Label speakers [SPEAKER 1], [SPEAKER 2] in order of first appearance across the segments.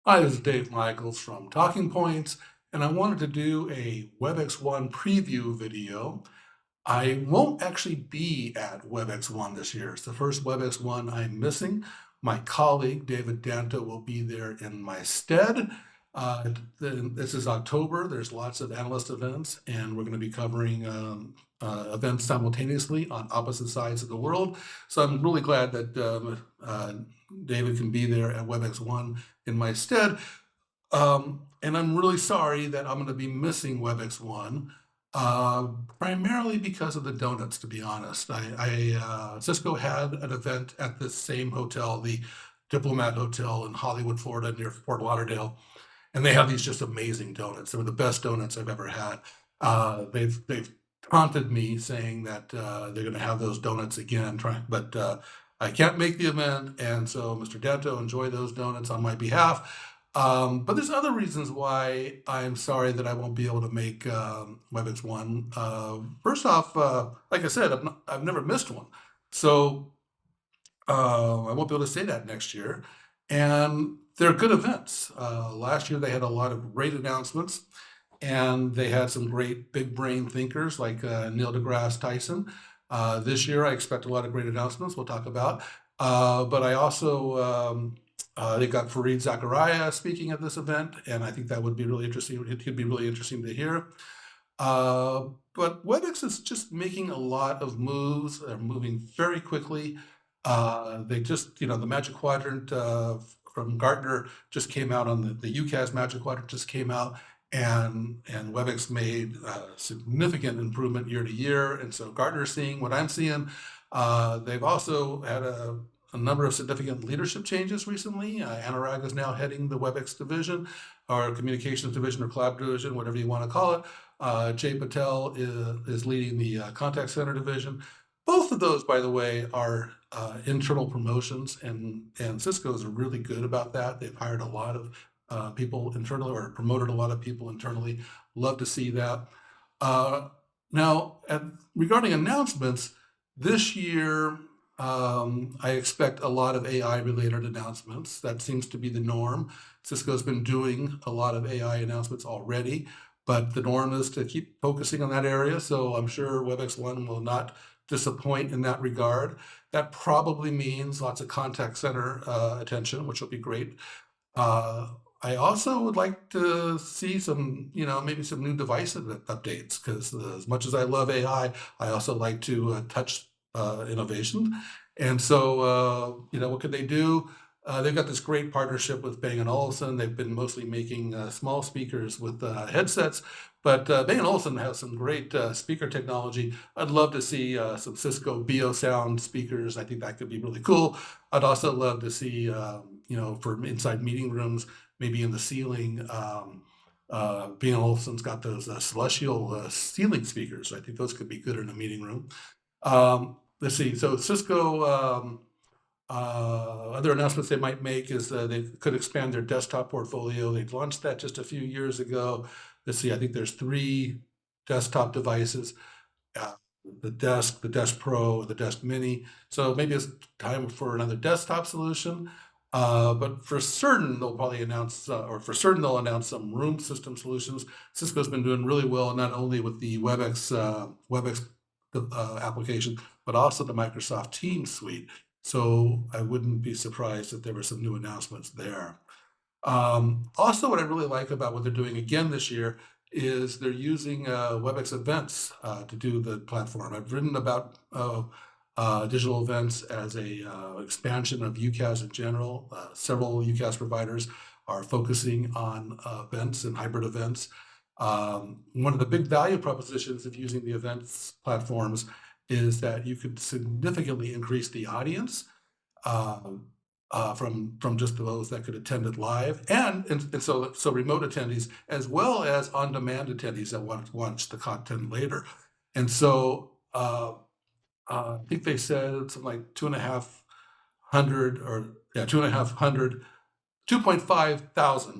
[SPEAKER 1] Hi, this is Dave Michaels from Talking Points, and I wanted to do a Webex One preview video. I won't actually be at Webex One this year. It's the first Webex One I'm missing. My colleague, David Danto, will be there in my stead. This is October. There's lots of analyst events, and we're going to be covering events simultaneously on opposite sides of the world. So I'm really glad that David can be there at Webex One in my stead. And I'm really sorry that I'm going to be missing Webex One, primarily because of the donuts, to be honest. Cisco had an event at this same hotel, the Diplomat Hotel in Hollywood, Florida, near Fort Lauderdale, and they have these just amazing donuts. They were the best donuts I've ever had. They've taunted me saying that they're going to have those donuts again, but I can't make the event, and so Mr. Danto, enjoy those donuts on my behalf. But there's other reasons why I'm sorry that I won't be able to make Webex One. First off, like I said, I've never missed one, so I won't be able to say that next year. And they're good events. Last year they had a lot of great announcements, and they had some great big brain thinkers like Neil deGrasse Tyson. This year I expect a lot of great announcements we'll talk about. But I also they got Fareed Zakaria speaking at this event, and I think that would be really interesting. It could be really interesting to hear. But Webex is just making a lot of moves. They're moving very quickly. They just, the Magic Quadrant from Gartner just came out on the UCAS Magic Quadrant just came out, and Webex made significant improvement year to year. And so Gartner's seeing what I'm seeing. They've also had a number of significant leadership changes recently. Anurag is now heading the Webex division, or communications division, or cloud division, whatever you want to call it. Jay Patel is leading the contact center division. Both of those, by the way, are internal promotions, and Cisco is really good about that. They've hired a lot of people internally, or promoted a lot of people internally. Love to see that. Now, regarding announcements, this year, I expect a lot of AI-related announcements. That seems to be the norm. Cisco's been doing a lot of AI announcements already, but the norm is to keep focusing on that area. So I'm sure Webex One will not disappoint in that regard. That probably means lots of contact center attention, which will be great. I also would like to see some, maybe some new device updates, because as much as I love AI, I also like to touch innovation. And so, what could they do? They've got this great partnership with Bang & Olufsen. They've been mostly making small speakers with headsets, but Bang & Olufsen has some great speaker technology. I'd love to see some Cisco BioSound speakers. I think that could be really cool. I'd also love to see, for inside meeting rooms, maybe in the ceiling, Bang & Olufsen's got those celestial ceiling speakers. I think those could be good in a meeting room. Let's see. So Cisco, other announcements they might make is they could expand their desktop portfolio. They launched that just a few years ago. Let's see. I think there's 3 desktop devices: the Desk Pro, the Desk Mini. So maybe it's time for another desktop solution. But for certain, they'll probably announce, they'll announce some room system solutions. Cisco's been doing really well, not only with the Webex application, but also the Microsoft Teams suite. So I wouldn't be surprised if there were some new announcements there. Also, what I really like about what they're doing again this year is they're using Webex events to do the platform. I've written about digital events as a expansion of UCaaS in general. Several UCaaS providers are focusing on events and hybrid events. One of the big value propositions of using the events platforms is that you could significantly increase the audience from just those that could attend it live, and so remote attendees, as well as on-demand attendees that want to watch the content later. And so I think they said something like 2,500,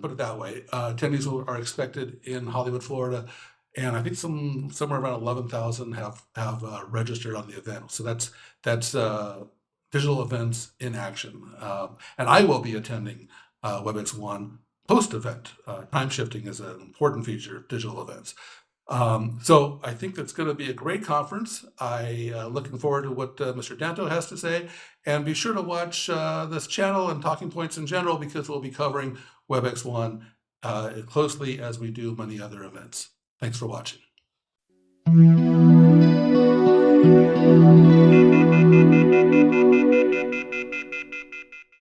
[SPEAKER 1] put it that way, attendees are expected in Hollywood, Florida, and I think somewhere around 11,000 have registered on the event. So that's digital events in action, and I will be attending WebEx One post event. Time shifting is an important feature of digital events. So I think that's going to be a great conference. I looking forward to what Mr. Danto has to say, and be sure to watch this channel and Talking Points in general because we'll be covering WebEx One closely as we do many other events. Thanks for watching.